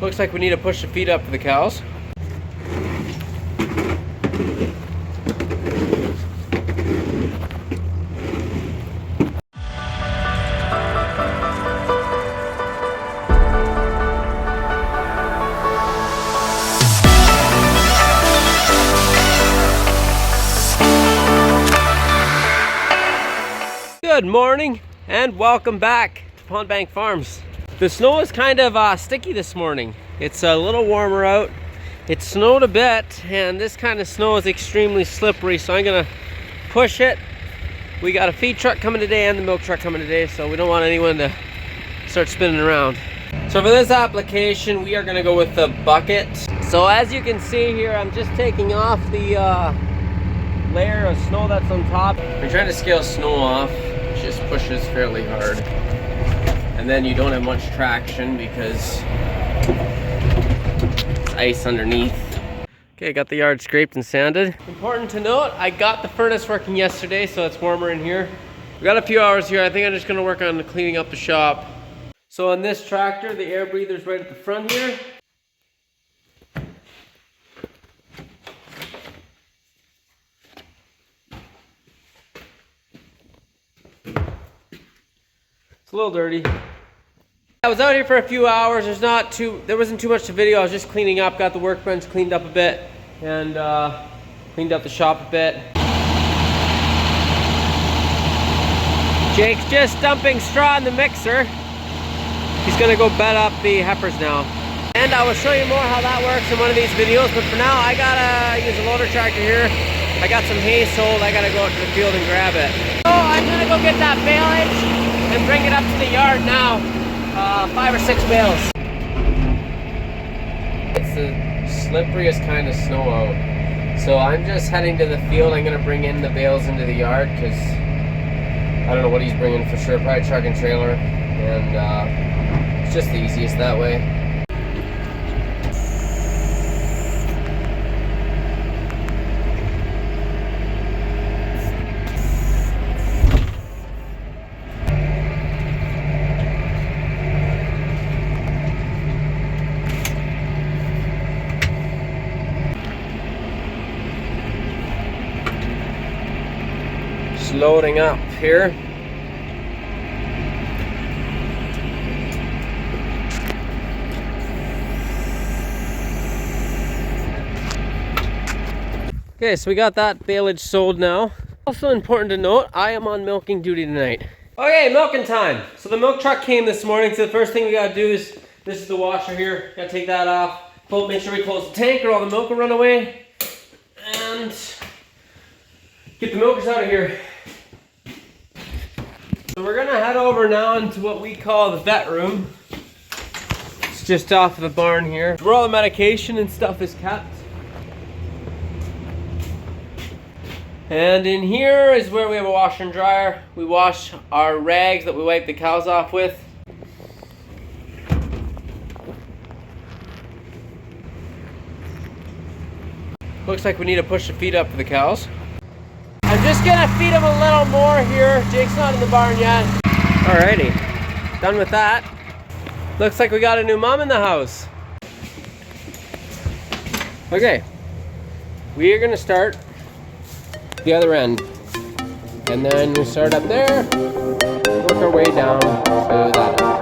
Looks like we need to push the feed up for the cows. Good morning and welcome back to Pond Bank Farms. The snow is kind of sticky this morning. It's a little warmer out. It snowed a bit and this kind of snow is extremely slippery, so I'm gonna push it. We got a feed truck coming today and the milk truck coming today, so we don't want anyone to start spinning around. So for this application, we are gonna go with the bucket. So as you can see here, I'm just taking off the layer of snow that's on top. We're trying to scale snow off. Just pushes fairly hard, and then you don't have much traction because it's ice underneath. Okay, got the yard scraped and sanded. Important to note, I got the furnace working yesterday, so it's warmer in here. We got a few hours here. I think I'm just gonna work on cleaning up the shop. So on this tractor, the air breather's right at the front here. A little dirty. I was out here for a few hours. There wasn't too much to video. I was just cleaning up, got the workbench cleaned up a bit, and cleaned up the shop a bit. Jake's just dumping straw in the mixer. He's gonna go bed up the heifers now. And I will show you more how that works in one of these videos, but for now I gotta use a loader tractor here. I got some hay sold, I gotta go out to the field and grab it. So I'm gonna go get that baleage and bring it up to the yard now. 5 or 6 bales. It's the slipperiest kind of snow out. So I'm just heading to the field. I'm gonna bring in the bales into the yard because I don't know what he's bringing for sure. Probably truck and trailer. And it's just the easiest that way. Loading up here. Okay, so we got that baleage sold now. Also important to note, I am on milking duty tonight. Okay, milking time. So the milk truck came this morning, so the first thing we gotta do is, this is the washer here, gotta take that off. Make sure we close the tank or all the milk will run away. And get the milkers out of here. So we're gonna head over now into what we call the vet room. It's just off of the barn here, where all the medication and stuff is kept. And in here is where we have a washer and dryer. We wash our rags that we wipe the cows off with. Looks like we need to push the feed up for the cows. I'm just gonna feed them a little more here. Jake's not in the barn yet. Alrighty, done with that. Looks like we got a new mom in the house. Okay, we are gonna start the other end. And then we start up there, work our way down to that end.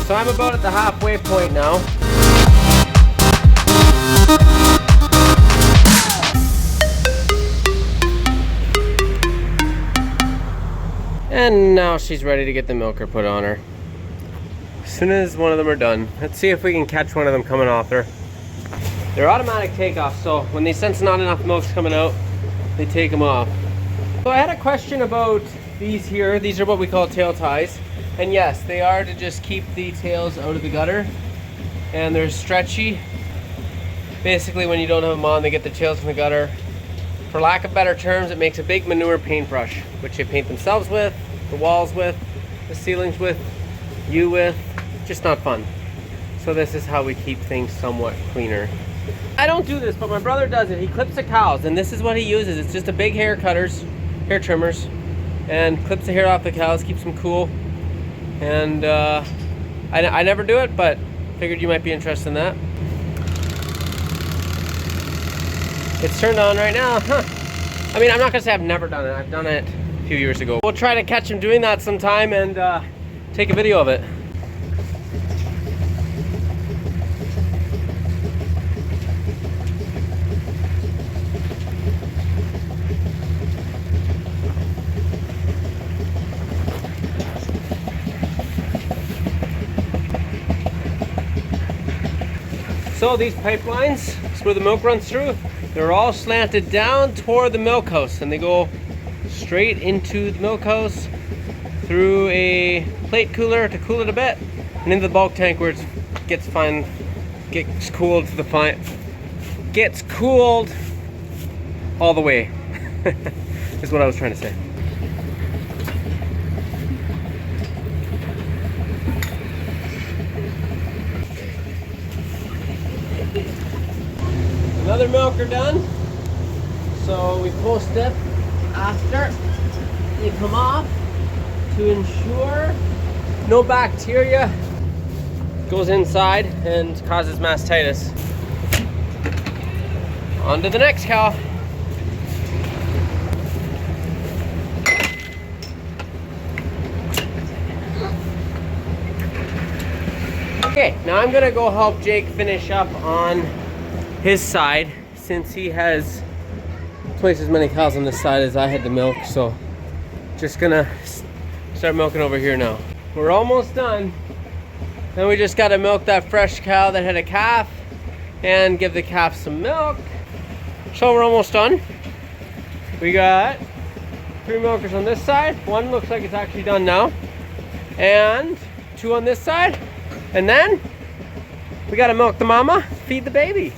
So I'm about at the halfway point now. And now she's ready to get the milker put on her. As soon as one of them are done, let's see if we can catch one of them coming off her. They're automatic takeoffs, so when they sense not enough milk's coming out, they take them off. So I had a question about these here, these are what we call tail ties. And yes, they are to just keep the tails out of the gutter. And they're stretchy. Basically, when you don't have them on, they get the tails from the gutter. For lack of better terms, it makes a big manure paintbrush, which they paint themselves with, the walls with, the ceilings with, you with. Just not fun. So this is how we keep things somewhat cleaner. I don't do this, but my brother does it. He clips the cows, and this is what he uses. It's just a big hair trimmers, and clips the hair off the cows, keeps them cool. And I never do it, but figured you might be interested in that. It's turned on right now, huh? I mean, I'm not gonna say I've never done it. I've done it a few years ago. We'll try to catch him doing that sometime and take a video of it. So these pipelines, that's where the milk runs through, they're all slanted down toward the milk house, and they go straight into the milk house through a plate cooler to cool it a bit, and into the bulk tank where it gets cooled all the way. Is what I was trying to say. Another milker done. So we post it after they come off to ensure no bacteria goes inside and causes mastitis. On to the next cow. Okay, now I'm gonna go help Jake finish up on his side, since he has twice as many cows on this side as I had to milk. So just gonna start milking over here now. We're almost done. Then we just gotta milk that fresh cow that had a calf and give the calf some milk. So we're almost done. We got 3 milkers on this side. One looks like it's actually done now, and 2 on this side. And then we gotta milk the mama, feed the baby.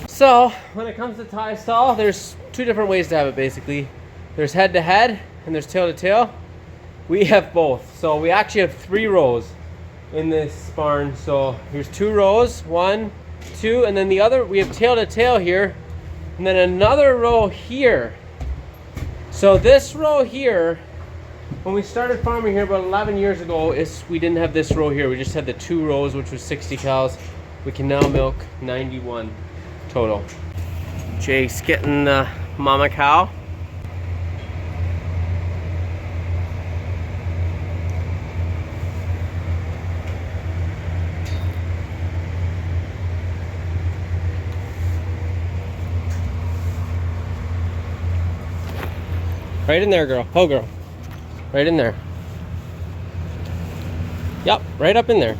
So when it comes to tie stall, there's 2 different ways to have it basically. There's head to head and there's tail to tail. We have both. So we actually have 3 rows in this barn. So here's 2 rows, 1, 2, and then the other, we have tail to tail here, and then another row here. So this row here, when we started farming here about 11 years ago, we didn't have this row here. We just had the 2 rows, which was 60 cows. We can now milk 91 total. Jake's getting the mama cow. Right in there, girl. Oh, girl. Right in there. Yep, right up in there.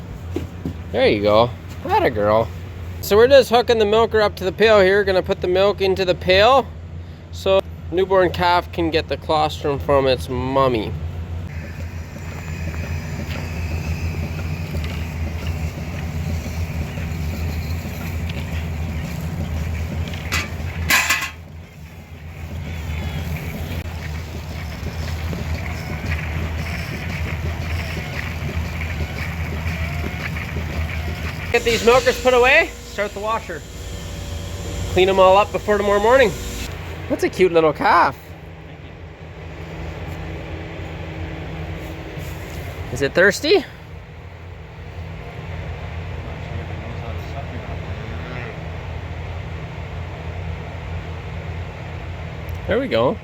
There you go. Atta girl. So we're just hooking the milker up to the pail here. Gonna put the milk into the pail so newborn calf can get the colostrum from its mommy. Get these milkers put away, start the washer. Clean them all up before tomorrow morning. That's a cute little calf. Is it thirsty? There we go.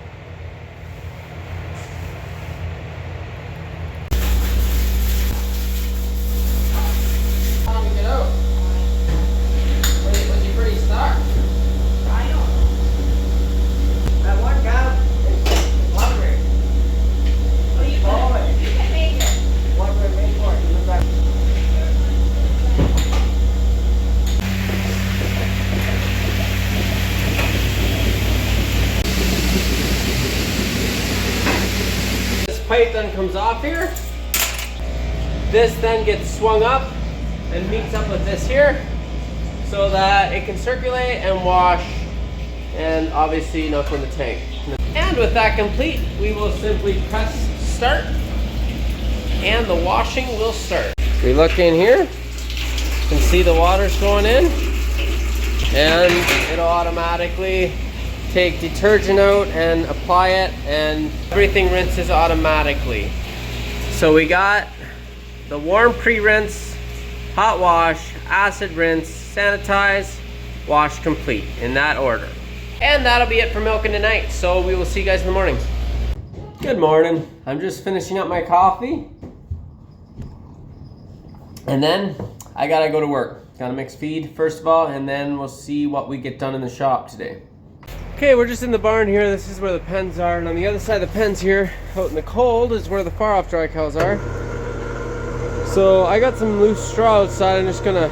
top here. This then gets swung up and meets up with this here so that it can circulate and wash and obviously not go in the tank. And with that complete, we will simply press start and the washing will start. We look in here, you can see the water's going in, and it'll automatically take detergent out and apply it, and everything rinses automatically. So we got the warm pre-rinse, hot wash, acid rinse, sanitize, wash complete in that order. And that'll be it for milking tonight. So we will see you guys in the morning. Good morning. I'm just finishing up my coffee. And then I gotta go to work. Gotta mix feed first of all, and then we'll see what we get done in the shop today. Okay, we're just in the barn here. This is where the pens are. And on the other side of the pens here, out in the cold, is where the far off dry cows are. So I got some loose straw outside. I'm just gonna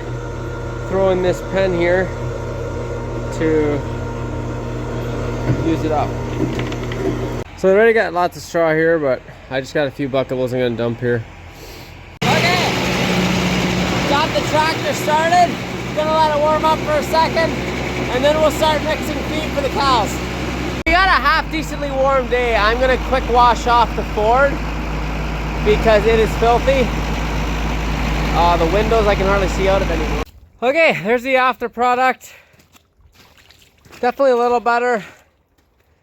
throw in this pen here to use it up. So I already got lots of straw here, but I just got a few buckables I'm gonna dump here. Okay, got the tractor started. Gonna let it warm up for a second, and then we'll start mixing feed for the cows. We got a half decently warm day. I'm gonna quick wash off the Ford because it is filthy. The windows I can hardly see out of anymore. Okay, there's the after product. Definitely a little better.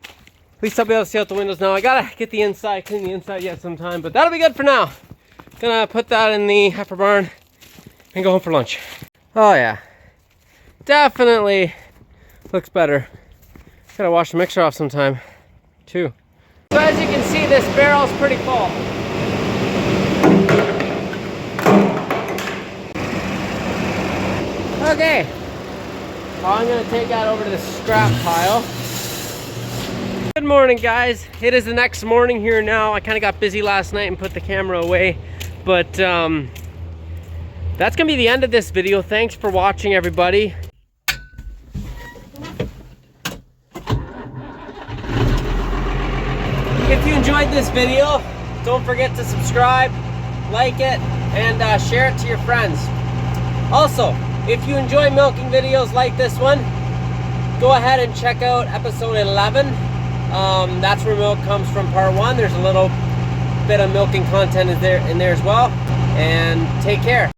At least I'll be able to see out the windows now. I gotta get the inside, clean the inside yet sometime, but that'll be good for now. Gonna put that in the heifer barn and go home for lunch. Oh yeah, definitely looks better. Gotta wash the mixer off sometime too. So as you can see, this barrel's pretty full. Okay, I'm gonna take that over to the scrap pile. Good morning, guys. It is the next morning here now. I kind of got busy last night and put the camera away, but that's gonna be the end of this video. Thanks for watching, everybody. If you enjoyed this video, don't forget to subscribe, like it, and share it to your friends. Also, if you enjoy milking videos like this one, go ahead and check out episode 11. That's where milk comes from, part 1. There's a little bit of milking content in there as well. And take care.